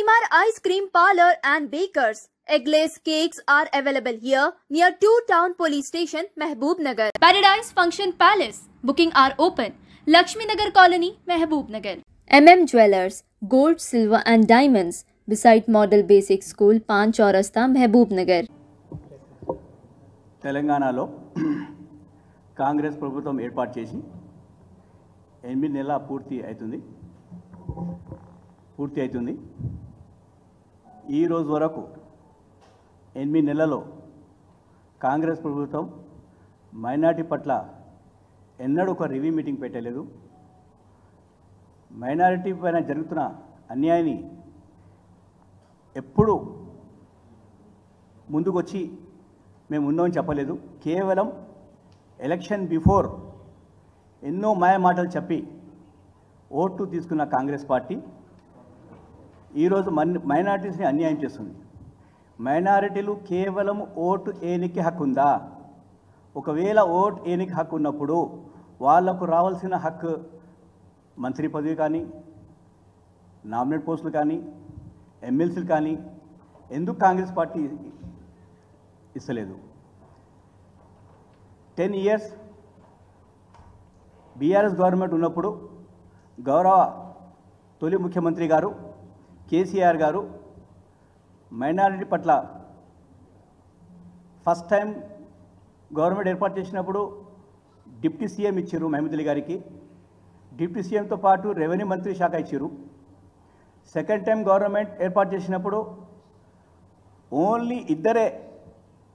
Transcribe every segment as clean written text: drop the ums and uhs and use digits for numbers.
Shalimar Ice Cream Parlor and Bakers. Eggless cakes are available here near 2 Town Police Station, Mehboob Nagar. Paradise Function Palace. Booking are open. Lakshmi Nagar Colony, Mehboob Nagar. Jewellers. Gold, silver and diamonds. Beside Model Basic School, Pan Chaurasta, Mehboob Nagar. తెలంగాణలో కాంగ్రెస్ ప్రభుత్వం ఏర్పాటు చేసి 8 నెలల పూర్తి అవుతుంది. ఈ రోజు వరకు 8 నెలల్లో కాంగ్రెస్ ప్రభుత్వం మైనారిటీ పట్ల ఎన్నడూ ఒక రివ్యూ మీటింగ్ పెట్టలేదు. మైనారిటీ పైన జరుగుతున్న అన్యాయాన్ని ఎప్పుడు ముందుకొచ్చి మేము ఉన్నామని చెప్పలేదు. కేవలం ఎలక్షన్ బిఫోర్ ఎన్నో మాయ మాటలు చెప్పి ఓట్లు తీసుకున్న కాంగ్రెస్ పార్టీ ఈరోజు మైనారిటీస్ని అన్యాయం చేస్తుంది. మైనారిటీలు కేవలం ఓటు ఏనికి హక్కు ఉందా? ఒకవేళ ఓటు ఏనికి హక్కు ఉన్నప్పుడు వాళ్లకు రావాల్సిన హక్కు మంత్రి పదవి కానీ, నామినేట్ పోస్టులు కానీ, ఎమ్మెల్సీలు కానీ ఎందుకు కాంగ్రెస్ పార్టీ ఇస్తలేదు? 10 years బీఆర్ఎస్ గవర్నమెంట్ ఉన్నప్పుడు గౌరవ తొలి ముఖ్యమంత్రి గారు కేసీఆర్ గారు మైనారిటీ పట్ల ఫస్ట్ టైం గవర్నమెంట్ ఏర్పాటు చేసినప్పుడు డిప్యూటీ సీఎం ఇచ్చారు మహమూద్ అలీ గారికి. డిప్యూటీ సీఎంతో పాటు రెవెన్యూ మంత్రి శాఖ ఇచ్చారు. సెకండ్ టైం గవర్నమెంట్ ఏర్పాటు చేసినప్పుడు ఓన్లీ ఇద్దరే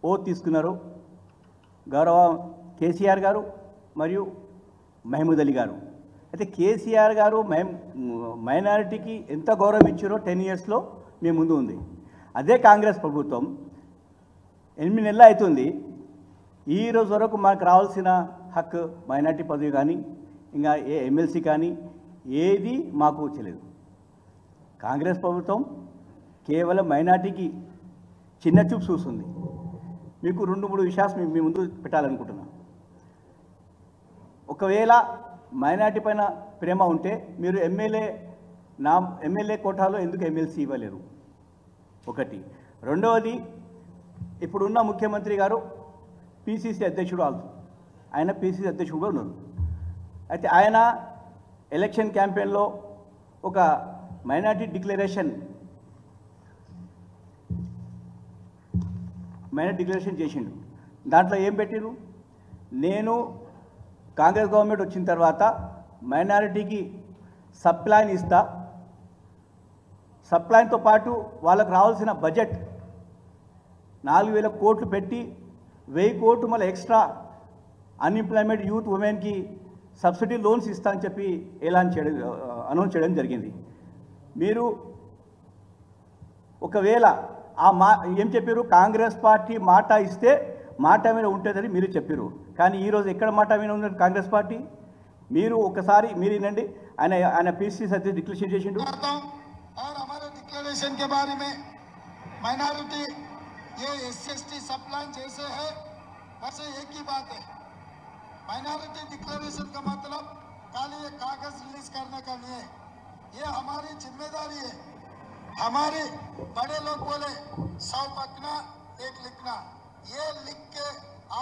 ఓత్ తీసుకున్నారు, గౌరవ కేసీఆర్ గారు మరియు మహమూద్ అలీ గారు. అయితే కేసీఆర్ గారు మైనారిటీకి ఎంత గౌరవం ఇచ్చారో 10 yearsలో మీ ముందు ఉంది. అదే కాంగ్రెస్ ప్రభుత్వం 8 నెలలు అవుతుంది, ఈ రోజు వరకు మాకు రావాల్సిన హక్కు మైనారిటీ పదవి కానీ ఇంకా ఏ ఎమ్మెల్సీ కానీ ఏది మాకు వచ్చలేదు. కాంగ్రెస్ ప్రభుత్వం కేవలం మైనారిటీకి చిన్న చూపు చూస్తుంది. మీకు 2-3 విషయాలు మీ ముందు పెట్టాలనుకుంటున్నా. ఒకవేళ మైనారిటీ పైన ప్రేమ ఉంటే మీరు ఎమ్మెల్యే కోటాలో ఎందుకు ఎమ్మెల్సీ ఇవ్వలేరు? ఒకటి. రెండవది, ఇప్పుడున్న ముఖ్యమంత్రి గారు పిసిసి అధ్యక్షుడు, ఆయన పిసిసి అధ్యక్షుడుగా ఉన్నారు. అయితే ఆయన ఎలక్షన్ క్యాంపెయిన్లో ఒక మైనారిటీ డిక్లరేషన్ చేసిండు. దాంట్లో ఏం పెట్టిరు? నేను కాంగ్రెస్ గవర్నమెంట్ వచ్చిన తర్వాత మైనారిటీకి సప్లైన్ ఇస్తా, సప్లైన్తో పాటు వాళ్ళకు రావాల్సిన బడ్జెట్ 4,000 కోట్లు పెట్టి 1,000 కోట్లు మళ్ళీ ఎక్స్ట్రా అన్ఎంప్లాయ్మెంట్ యూత్ ఉమెన్కి సబ్సిడీ లోన్స్ ఇస్తా అని చెప్పి అనౌన్స్ చేయడం జరిగింది. మీరు ఒకవేళ ఏం చెప్పారు? కాంగ్రెస్ పార్టీ మాట ఇస్తే మాట మీద ఉంటుందని మీరు చెప్పారు. కానీ ఈరోజు ఎక్కడ మాట మీద ఉన్నది కాంగ్రెస్ పార్టీ? మీరు ఒకసారి మీరు వినండి. ఆయన పీసీసీ అధ్యక్షుడు డిక్లరేషన్ చేసిండు. डिक्लेरेशन के बारे में माइनॉरिटी ये SC/ST सप्लाइन जैसे है, वैसे एक ही बात है. माइनॉरिटी डिक्लेरेशन का मतलब खाली एक कागज रिलीज करने का नहीं है, ये हमारी जिम्मेदारी है. हमारे बड़े लोग बोले 100 पकना 1 लिखना, ये लिख के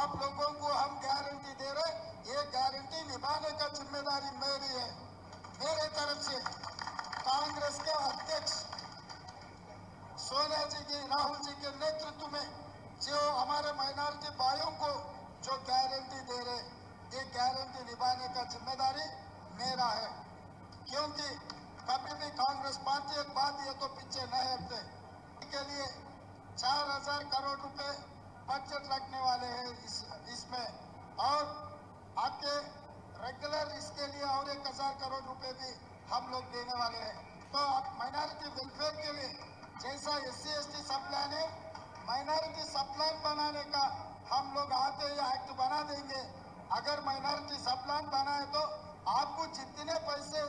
आप लोगों को हम गारंटी दे रहे, ये गारंटी निभाने का जिम्मेदारी मेरी है. मेरे तरफ से कांग्रेस के अध्यक्ष सोनिया जी की, राहुल जी के नेतृत्व में जो हमारे माइनॉरिटी भाइयों को जो गारंटी दे रहे, ये गारंटी निभाने का जिम्मेदारी मेरा है. क्योंकि कभी भी कांग्रेस पार्टी एक बात ये तो पीछे नहीं हटते. के लिए 4,000 करोड़ रुपए बजट रखने वाले हैं इसमें, और आपके रेगुलर इसके लिए और 1,000 करोड़ रुपए भी हम लोग देने वाले हैं. तो माइनॉरिटी वेलफेयर के लिए जैसा SC/ST सप्लाइन है, माइनॉरिटी सप्लाइन बनाने का हम लोग आते ही एक्ट बना देंगे. अगर माइनॉरिटी सप्लाइन बनाए तो आपको जितने पैसे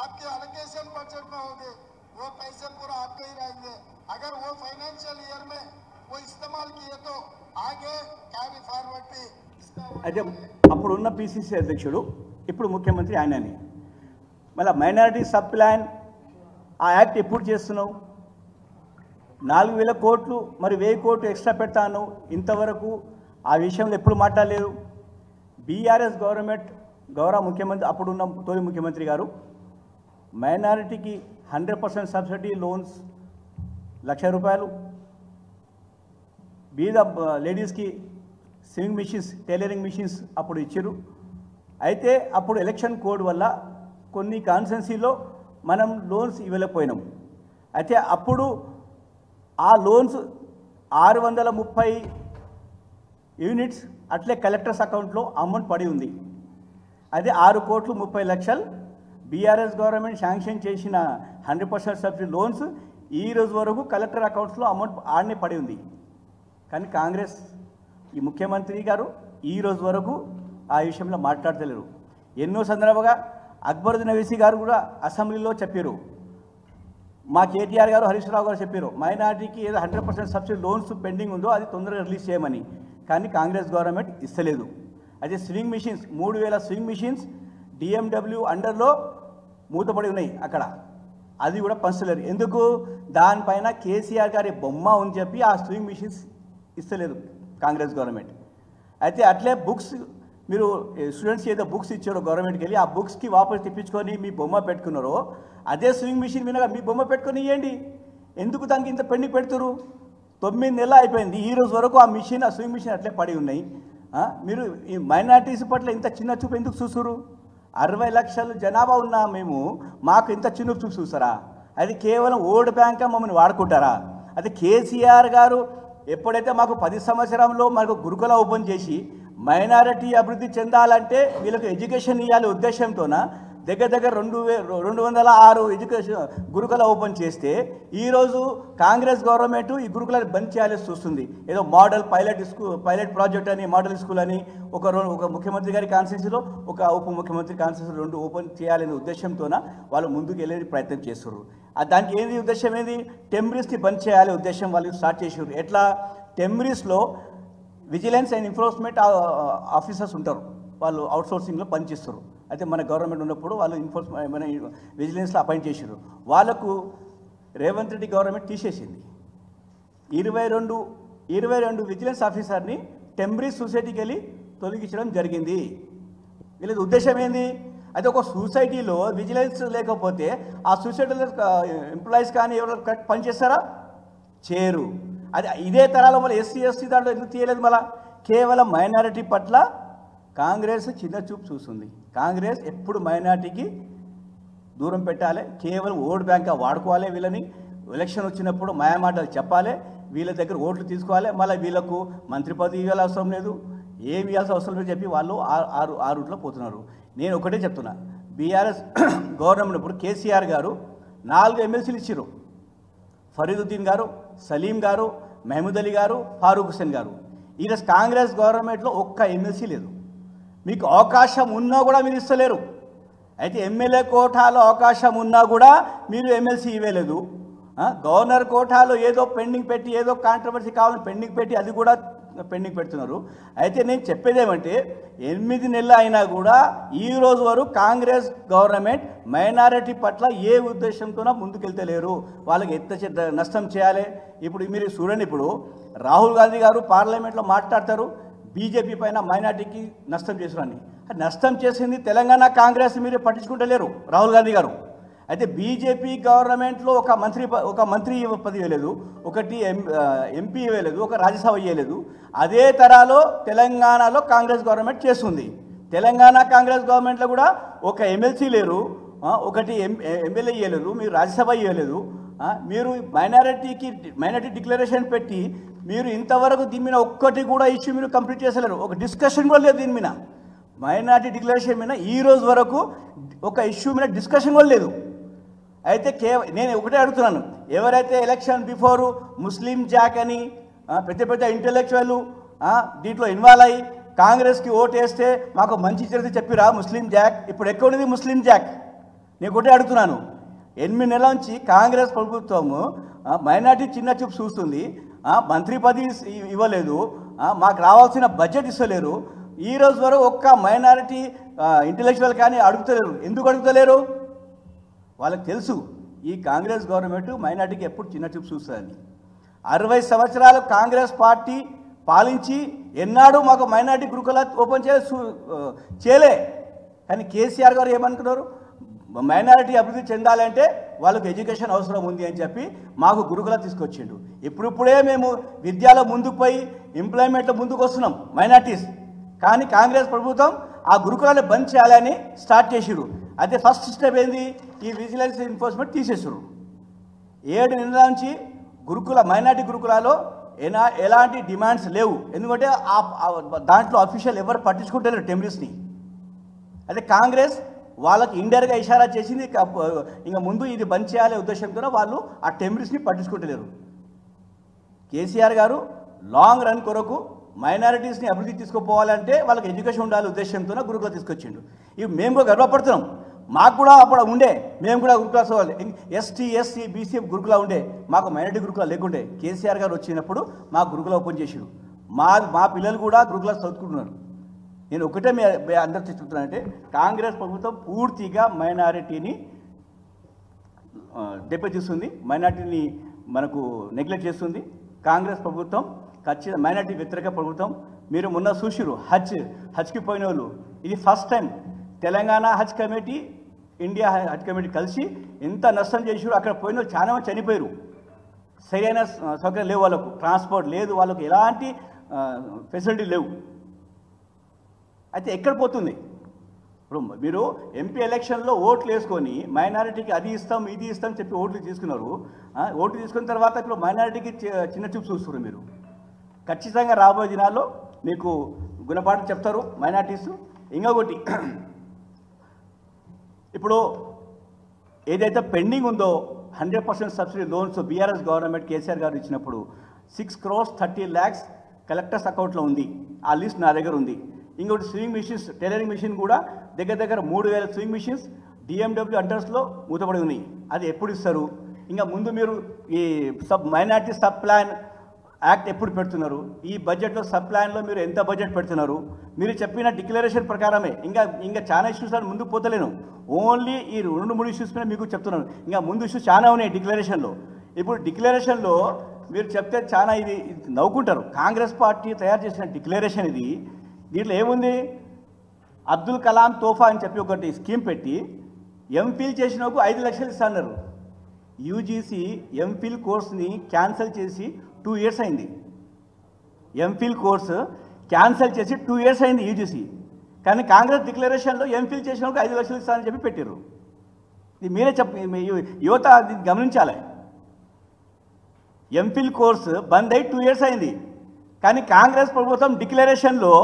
आपके एलोकेशन बजट में होंगे वो पैसे पूरा आपके ही रहेंगे. अगर वो फाइनेंशियल ईयर में वो इस्तेमाल किए तो आगे कैरी फॉरवर्ड भी. అయితే అప్పుడున్న పిసిసి అధ్యక్షుడు ఇప్పుడు ముఖ్యమంత్రి ఆయనని, మళ్ళీ మైనారిటీ సబ్ ప్లాన్ ఆ యాక్ట్ ఎప్పుడు చేస్తున్నావు? 4,000 కోట్లు మరి 1,000 కోట్లు ఎక్స్ట్రా పెడతాను, ఇంతవరకు ఆ విషయంలో ఎప్పుడు మాట్లాడలేదు. బీఆర్ఎస్ గవర్నమెంట్ గౌరవ ముఖ్యమంత్రి అప్పుడున్న తొలి ముఖ్యమంత్రి గారు మైనారిటీకి 100% సబ్సిడీ లోన్స్ ₹1,00,000, బీద లేడీస్కి స్వింగ్ మిషన్స్, టైలరింగ్ మిషన్స్ అప్పుడు ఇచ్చారు. అయితే అప్పుడు ఎలక్షన్ కోడ్ వల్ల కొన్ని కాన్స్టిట్యున్సీలో మనం లోన్స్ ఇవ్వలేకపోయినాం. అయితే అప్పుడు ఆ లోన్స్ 630 యూనిట్స్ అట్లే కలెక్టర్స్ అకౌంట్లో అమౌంట్ పడి ఉంది. అదే 6,30,00,000 బీఆర్ఎస్ గవర్నమెంట్ శాంక్షన్ చేసిన 100% సబ్సిడీ లోన్స్ ఈ రోజు వరకు కలెక్టర్ అకౌంట్స్లో అమౌంట్ ఆడనే పడి ఉంది. కానీ కాంగ్రెస్ ఈ ముఖ్యమంత్రి గారు ఈ రోజు వరకు ఆ విషయంలో మాట్లాడతలేరు. ఎన్నో సందర్భంగా అక్బరుద్దీన్ ఓవైసీ గారు కూడా అసెంబ్లీలో చెప్పారు, మా కేటీఆర్ గారు, హరీష్ రావు గారు చెప్పారు, మైనార్టీకి ఏదో 100% సబ్సిడీ లోన్స్ పెండింగ్ ఉందో అది తొందరగా రిలీజ్ చేయమని. కానీ కాంగ్రెస్ గవర్నమెంట్ ఇస్తలేదు. అదే sewing machines 3,000 sewing machines DMW అండర్లో మూతపడి ఉన్నాయి అక్కడ, అది కూడా పంచలేరు. ఎందుకు? దానిపైన కేసీఆర్ గారి బొమ్మ అని చెప్పి ఆ స్వింగ్ మిషన్స్ ఇస్తలేదు కాంగ్రెస్ గవర్నమెంట్. అయితే అట్లే బుక్స్, మీరు స్టూడెంట్స్ ఏదో బుక్స్ ఇచ్చారో గవర్నమెంట్కి వెళ్ళి, ఆ బుక్స్కి వాపస్ తెప్పించుకొని మీ బొమ్మ పెట్టుకున్నారో అదే స్వింగ్ మిషన్ మీద మీ బొమ్మ పెట్టుకొని ఇవ్వండి. ఎందుకు దానికి ఇంత పెండింగ్ పెడుతురు? 9 నెలలు అయిపోయింది, ఈ రోజు వరకు ఆ మిషన్, ఆ స్వింగ్ మిషన్ అట్లే పడి ఉన్నాయి. మీరు ఈ మైనార్టీస్ పట్ల ఇంత చిన్న చూపు ఎందుకు చూస్తురు? 60 లక్షల జనాభా ఉన్నా మేము, మాకు ఇంత చిన్న చూపు చూస్తారా? అది కేవలం ఓట్ బ్యాంక్ మమ్మల్ని వాడుకుంటారా? అది కేసీఆర్ గారు ఎప్పుడైతే మాకు 10 సంవత్సరంలో మనకు గురుకుల ఓపెన్ చేసి మైనారిటీ అభివృద్ధి చెందాలంటే వీళ్ళకి ఎడ్యుకేషన్ ఇవ్వాలి ఉద్దేశంతోన దగ్గర 206 ఎడ్యుకేషన్ గురుకుల ఓపెన్ చేస్తే ఈరోజు కాంగ్రెస్ గవర్నమెంట్ ఈ గురుకులను బంద్ చేయాలని చూస్తుంది. ఏదో మోడల్ పైలట్ ప్రాజెక్ట్ అని, మోడల్ స్కూల్ అని ఒక ముఖ్యమంత్రి గారి కాన్స్టిట్యూన్సీలో, ఒక ఉప ముఖ్యమంత్రి కాన్స్టిట్యూన్సీలో 2 ఓపెన్ చేయాలనే ఉద్దేశంతోన వాళ్ళు ముందుకు వెళ్ళే ప్రయత్నం చేస్తున్నారు. దానికి ఏంది ఉద్దేశం? ఏంది? టెంబరీస్ని బంద్ చేయాలి ఉద్దేశం వాళ్ళు స్టార్ట్ చేసారు. ఎట్లా? టెంబరీస్లో విజిలెన్స్ అండ్ ఎన్ఫోర్స్మెంట్ ఆఫీసర్స్ ఉంటారు, వాళ్ళు అవుట్సోర్సింగ్లో పనిచేస్తారు. అయితే మన గవర్నమెంట్ ఉన్నప్పుడు వాళ్ళు మన విజిలెన్స్లో అపాయింట్ చేశారు. వాళ్ళకు రేవంత్ రెడ్డి గవర్నమెంట్ తీసేసింది. 22 విజిలెన్స్ ఆఫీసర్ని టెంబరీ సొసైటీకి వెళ్ళి తొలగించడం జరిగింది. వీళ్ళ ఉద్దేశం ఏంది? అయితే ఒక సొసైటీలో విజిలెన్స్ లేకపోతే ఆ సొసైటీలో ఎంప్లాయీస్ కానీ ఎవరు కరెక్ట్ పనిచేస్తారా? చేయరు. అది ఇదే తరాలో మళ్ళీ ఎస్సీ దాంట్లో ఎందుకు తీయలేదు? మళ్ళీ కేవలం మైనారిటీ పట్ల కాంగ్రెస్ చిన్న చూపు చూస్తుంది. కాంగ్రెస్ ఎప్పుడు మైనారిటీకి దూరం పెట్టాలి, కేవలం ఓట్ బ్యాంక్గా వాడుకోవాలి. వీళ్ళని ఎలక్షన్ వచ్చినప్పుడు మాయమాటలు చెప్పాలి, వీళ్ళ దగ్గర ఓట్లు తీసుకోవాలి, మళ్ళీ వీళ్ళకు మంత్రి పదవి ఇవ్వాల్సిన అవసరం లేదు, ఏమి ఇవ్వాల్సిన అవసరం లేదు చెప్పి వాళ్ళు ఆ రూట్లో పోతున్నారు. నేను ఒకటే చెప్తున్నా, బీఆర్ఎస్ గవర్నమెంట్ ఇప్పుడు కేసీఆర్ గారు 4 ఎమ్మెల్సీలు ఇచ్చారు. ఫరీదుద్దీన్ గారు, సలీం గారు, మహమూద్ అలీ గారు, ఫారూక్ హుసేన్ గారు. ఈరోజు కాంగ్రెస్ గవర్నమెంట్లో ఒక్క ఎమ్మెల్సీ లేదు. మీకు అవకాశం ఉన్నా కూడా మీరు ఇస్తలేరు. అయితే ఎమ్మెల్యే కోటాలో అవకాశం ఉన్నా కూడా మీరు ఎమ్మెల్సీ ఇవ్వలేదు. గవర్నర్ కోటాలో ఏదో పెండింగ్ పెట్టి, ఏదో కాంట్రవర్సీ కావాలని పెండింగ్ పెట్టి అది కూడా పెండింగ్ పెడుతున్నారు. అయితే నేను చెప్పేది ఏమంటే 8 నెలలు అయినా కూడా ఈ రోజు వరకు కాంగ్రెస్ గవర్నమెంట్ మైనారిటీ పట్ల ఏ ఉద్దేశంతోనో ముందుకెళ్తలేరు. వాళ్ళకి ఎంత నష్టం చేయాలి? ఇప్పుడు మీరు చూడండి, ఇప్పుడు రాహుల్ గాంధీ గారు పార్లమెంట్లో మాట్లాడతారు, బీజేపీ పైన మైనారిటీకి నష్టం చేశారని. నష్టం చేసింది తెలంగాణ కాంగ్రెస్, మీరు పట్టించుకుంటలేరు రాహుల్ గాంధీ గారు. అయితే బీజేపీ గవర్నమెంట్లో ఒక మంత్రి పదవి ఇవ్వలేదు, ఒకటి ఎంపీ ఇవ్వలేదు, ఒక రాజ్యసభ ఇవ్వలేదు. అదే తరాలో తెలంగాణలో కాంగ్రెస్ గవర్నమెంట్ చేస్తుంది. తెలంగాణ కాంగ్రెస్ గవర్నమెంట్లో కూడా ఒక ఎమ్మెల్సీ లేరు, ఒకటి ఎమ్మెల్యే ఇవ్వలేదు, మీరు రాజ్యసభ ఇవ్వలేదు. మీరు మైనారిటీ డిక్లరేషన్ పెట్టి మీరు ఇంతవరకు దీని మీద ఒక్కటి కూడా ఇష్యూ మీరు కంప్లీట్ చేసలేరు. ఒక డిస్కషన్ కూడా లేదు దీని మీద. మైనారిటీ డిక్లరేషన్ మీద ఈ రోజు వరకు ఒక ఇష్యూ మీద డిస్కషన్ కూడా లేదు. అయితే నేను ఒకటే అడుగుతున్నాను, ఎవరైతే ఎలక్షన్ బిఫోరు ముస్లిం జాక్ అని పెద్ద ఇంటెలెక్చువల్ దీంట్లో ఇన్వాల్వ్ అయ్యి కాంగ్రెస్కి ఓటు వేస్తే మాకు మంచి జరిగితే చెప్పిరా ముస్లిం జాక్? ఇప్పుడు ఎక్కడుంది ముస్లిం జాక్? నేను ఒకటే అడుగుతున్నాను. 8 నెలల నుంచి కాంగ్రెస్ ప్రభుత్వము మైనారిటీ చిన్న చూపు చూస్తుంది, మంత్రి పదవి ఇవ్వలేదు, మాకు రావాల్సిన బడ్జెట్ ఇస్తలేరు. ఈ రోజు వరకు ఒక్క మైనారిటీ ఇంటెలెక్చువల్ కానీ అడుగుతలేరు. ఎందుకు అడుగుతలేరు? వాళ్ళకి తెలుసు ఈ కాంగ్రెస్ గవర్నమెంట్ మైనారిటీకి ఎప్పుడు చిన్న చూపు చూస్తుందని. 60 సంవత్సరాలు కాంగ్రెస్ పార్టీ పాలించి ఎన్నాడు మాకు మైనారిటీ గురుకుల ఓపెన్ చేయలే. కానీ కేసీఆర్ గారు ఏమనుకున్నారు, మైనారిటీ అభివృద్ధి చెందాలంటే వాళ్ళకు ఎడ్యుకేషన్ అవసరం ఉంది అని చెప్పి మాకు గురుకుల తీసుకొచ్చిండు. ఇప్పుడిప్పుడే మేము విద్యలో ముందుకు పోయి ఎంప్లాయ్మెంట్లో ముందుకు వస్తున్నాం మైనారిటీస్. కానీ కాంగ్రెస్ ప్రభుత్వం ఆ గురుకులాన్ని బంద్ చేయాలని స్టార్ట్ చేసిరు. అదే ఫస్ట్ స్టెప్ ఏంది, ఈ విజిలెన్స్ ఎన్ఫోర్స్మెంట్ తీసేసారు. 7 నెలల నుంచి మైనారిటీ గురుకులాలో ఎలాంటి డిమాండ్స్ లేవు. ఎందుకంటే దాంట్లో అఫీషియల్ ఎవరు పట్టించుకుంటలేరు టెంపరీస్ని. అదే కాంగ్రెస్ వాళ్ళకి ఇండైరెక్ట్గా ఇషారా చేసింది. ఇంకా ముందు ఇది బంద్ చేయాలనే ఉద్దేశంతో వాళ్ళు ఆ టెంపరీస్ని పట్టించుకుంటలేరు. కేసీఆర్ గారు లాంగ్ రన్ కొరకు మైనారిటీస్ని అభివృద్ధి తీసుకుపోవాలంటే వాళ్ళకి ఎడ్యుకేషన్ ఉండాలి ఉద్దేశంతో గురుకుల తీసుకొచ్చిండు. ఇవి మేము కూడా గర్వపడుతున్నాం. మాకు కూడా అప్పుడు ఉండే, మేము కూడా గురుకుల చదవాలి. ఎస్టీ ఎస్సీ బీసీ గురుకుల ఉండే, మాకు మైనారిటీ గురుకుల లేకుండే. కేసీఆర్ గారు వచ్చినప్పుడు మా గురుకుల ఓపెన్ చేసాడు. మా పిల్లలు కూడా గురుకుల చదువుకుంటున్నారు. నేను ఒకటే మీ అందరికీ చెప్తున్నానంటే, కాంగ్రెస్ ప్రభుత్వం పూర్తిగా మైనారిటీని దెబ్బతీస్తుంది, మైనారిటీని మనకు నెగ్లెక్ట్ చేస్తుంది. కాంగ్రెస్ ప్రభుత్వం ఖచ్చితంగా మైనారిటీ వ్యతిరేక ప్రభుత్వం. మీరు మొన్న చూసిరు హజ్కి పోయిన వాళ్ళు. ఇది ఫస్ట్ టైం తెలంగాణ హజ్ కమిటీ, ఇండియా హజ్ కమిటీ కలిసి ఎంత నష్టం చేసారు. అక్కడ పోయిన వాళ్ళు చాలా మంది చనిపోయారు. సరైన సౌకర్యం లేవు, వాళ్ళకు ట్రాన్స్పోర్ట్ లేదు, వాళ్ళకు ఎలాంటి ఫెసిలిటీ లేవు. అయితే ఎక్కడ పోతుంది ఇప్పుడు? మీరు ఎంపీ ఎలక్షన్లో ఓట్లు వేసుకొని మైనారిటీకి అది ఇస్తాం ఇది ఇస్తాం చెప్పి ఓట్లు తీసుకున్నారు. ఓట్లు తీసుకున్న తర్వాత ఇప్పుడు మైనారిటీకి చిన్న చూపు చూస్తున్నారు మీరు. ఖచ్చితంగా రాబోయే దినాల్లో మీకు గుణపాఠం చెప్తారు మైనారిటీస్. ఇంకొకటి, ఇప్పుడు ఏదైతే పెండింగ్ ఉందో 100% subsidy loans BRS government KCR గారు ఇచ్చినప్పుడు 6,30,00,000 కలెక్టర్స్ అకౌంట్లో ఉంది. ఆ లిస్ట్ నా దగ్గర ఉంది. ఇంకోటి స్వింగ్ మిషన్స్, టైలరింగ్ మిషన్ కూడా దగ్గర 3,000 స్వింగ్ మిషన్స్ డిఎండబ్ల్యూ అండర్స్లో మూతపడి ఉన్నాయి. అది ఎప్పుడు ఇస్తారు? ఇంకా ముందు మీరు ఈ మైనారిటీ సబ్ ప్లాన్ యాక్ట్ ఎప్పుడు పెడుతున్నారు? ఈ బడ్జెట్లో సబ్ ప్లాన్లో మీరు ఎంత బడ్జెట్ పెడుతున్నారు? మీరు చెప్పిన డిక్లరేషన్ ప్రకారమే. ఇంకా చాలా ఇష్యూస్ అని ముందుకు పోతలేను. ఓన్లీ ఈ 2-3 ఇష్యూస్ మీద మీకు చెప్తున్నాను. ఇంకా ముందు ఇష్యూస్ చాలా ఉన్నాయి డిక్లరేషన్లో. ఇప్పుడు డిక్లరేషన్లో మీరు చెప్తే చాలా ఇది నవ్వుకుంటారు. కాంగ్రెస్ పార్టీ తయారు చేసిన డిక్లరేషన్ ఇది. దీంట్లో ఏముంది? అబ్దుల్ కలాం తోఫా అని చెప్పి ఒకటి స్కీమ్ పెట్టి ఎంఫిల్ చేసిన 5 లక్షలు ఇస్తున్నారు. యూజీసీ ఎంఫిల్ కోర్స్ని క్యాన్సిల్ చేసి 2 ఇయర్స్ అయింది. ఎంఫిల్ కోర్సు క్యాన్సిల్ చేసి 2 ఇయర్స్ అయింది యూజీసీ. కానీ కాంగ్రెస్ డిక్లరేషన్లో ఎంఫిల్ చేసిన 5 లక్షలు ఇస్తారని చెప్పి పెట్టారు. ఇది మీరే యువత గమనించాలి. ఎంఫిల్ కోర్సు బంద్ అయి 2 ఇయర్స్ అయింది. కానీ కాంగ్రెస్ ప్రభుత్వం డిక్లరేషన్లో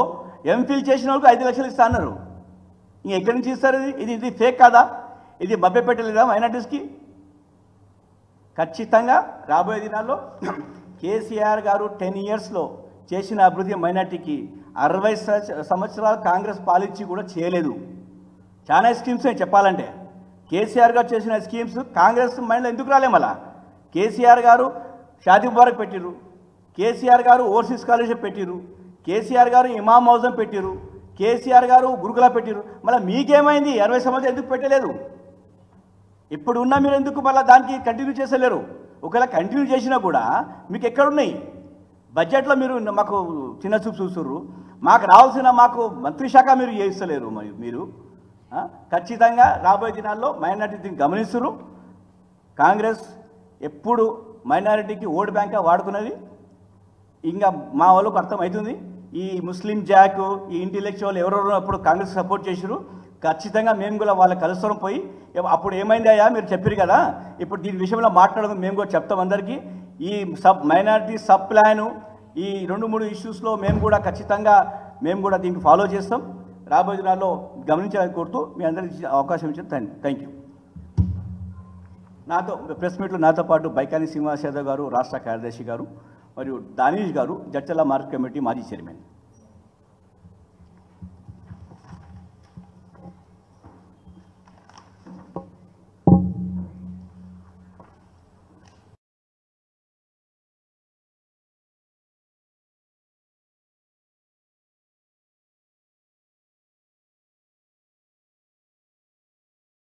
ఎంఫిల్ చేసిన 5 లక్షలు ఇస్తా అన్నారు. ఇంక ఎక్కడి నుంచి ఇస్తారు? ఇది ఫేక్ కాదా? ఇది మభ్యపెట్టలేదా మైనారిటీస్కి? ఖచ్చితంగా రాబోయే దినాల్లో కేసీఆర్ గారు 10 ఇయర్స్లో చేసిన అభివృద్ధి మైనార్టీకి 60 సంవత్సరాలు కాంగ్రెస్ పాలించి కూడా చేయలేదు. చాలా స్కీమ్స్ చెప్పాలంటే కేసీఆర్ గారు చేసిన స్కీమ్స్ కాంగ్రెస్ మైండ్లో ఎందుకు రాలే? మళ్ళా కేసీఆర్ గారు షాదీ ముబారక్ పెట్టిరు, కేసీఆర్ గారు ఓవర్సీస్ స్కాలర్షిప్ పెట్టిరు, కేసీఆర్ గారు ఇమామ్ మౌజం పెట్టిరు, కేసీఆర్ గారు గురుకుల పెట్టిరు. మళ్ళీ మీకేమైంది? 60 సంవత్సరాలు ఎందుకు పెట్టలేదు? ఇప్పుడు ఉన్నా మీరు ఎందుకు మళ్ళీ దానికి కంటిన్యూ చేసలేరు? ఒకవేళ కంటిన్యూ చేసినా కూడా మీకు ఎక్కడున్నాయి? బడ్జెట్లో మీరు మాకు చిన్న చూపు చూస్తుర్రు. మాకు రావాల్సిన మంత్రి శాఖ మీరు చేస్తలేరు. మీరు ఖచ్చితంగా రాబోయే దినాల్లో మైనారిటీని గమనిస్తున్నారు. కాంగ్రెస్ ఎప్పుడు మైనారిటీకి ఓటు బ్యాంక్గా వాడుకున్నది. ఇంకా మా వాళ్ళకు అర్థమవుతుంది. ఈ ముస్లిం జాక్, ఈ ఇంటెలెక్చువల్ ఎవరెవరు అప్పుడు కాంగ్రెస్ సపోర్ట్ చేసారు. ఖచ్చితంగా మేము కూడా వాళ్ళకి కలుస్తాం పోయి. అప్పుడు ఏమైంది అయ్యా మీరు చెప్పారు కదా, ఇప్పుడు దీని విషయంలో మాట్లాడడం మేము కూడా చెప్తాం అందరికీ. ఈ మైనారిటీ సబ్ ప్లాను, ఈ 2-3 ఇష్యూస్లో మేము కూడా ఖచ్చితంగా దీనికి ఫాలో చేస్తాం. రాబోయే దినాల్లో గమనించాలని కోరుతూ మీ అందరికీ అవకాశం ఇచ్చారు. Thank you. నాతో ప్రెస్ మీట్లో నాతో పాటు బైకాని శ్రీనివాస్ యాదవ్ గారు రాష్ట్ర కార్యదర్శి గారు, మరియు దానీష్ గారు జడ్చర్ల మార్కెట్ కమిటీ మాజీ చైర్మన్.